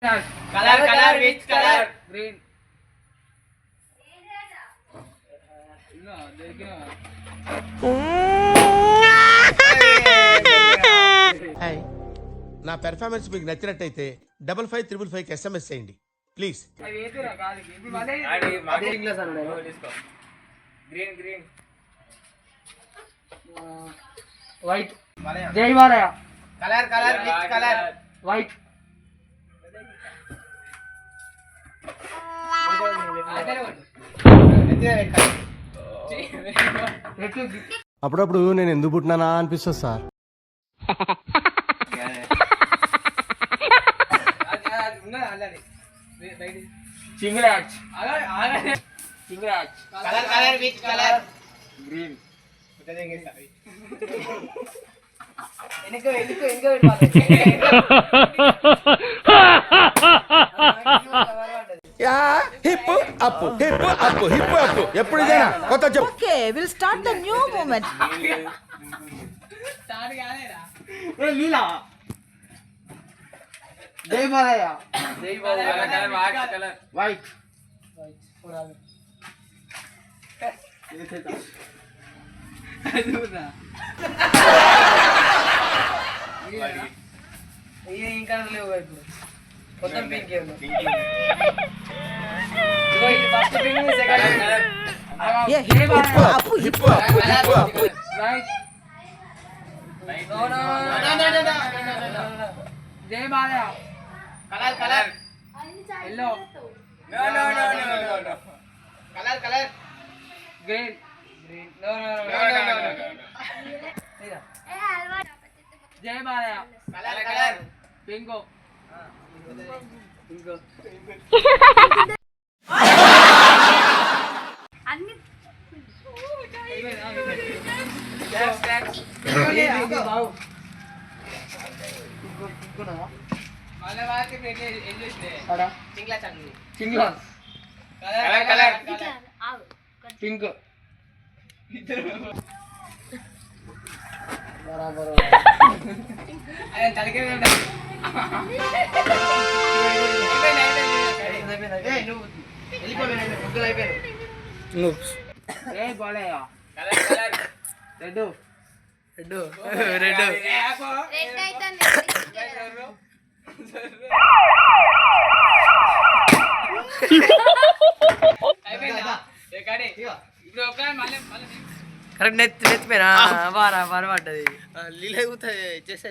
Color, which color? Green. నా performance మీకు నచ్చినట్టయితే 5555 SMS చేయండి please. Green. White. Jai Malaya. Color, which color? White. అప్పుడప్పుడు నేను ఎందుకు పుట్టినానా అనిపిస్తుంది sir. Chingraj. Color, which color? Green. Hip up ఎప్పుడు ఇదేనా కొత్త చెప్పు. Okay, we'll start the new moment. Lila. Jai Malaya. Color. White. ఇంకా లేవు ఇప్పుడు మొత్తం pink first pink second Yeah, hip up. Right no జై Balayya colour yellow no colour green no జై బాలయ్య కలర్ పింక్ అన్ని పింక్ రెడ్ రెడ్ అయితే correct నెత్తిపోయినా వారా పడ్డది లీల చేసే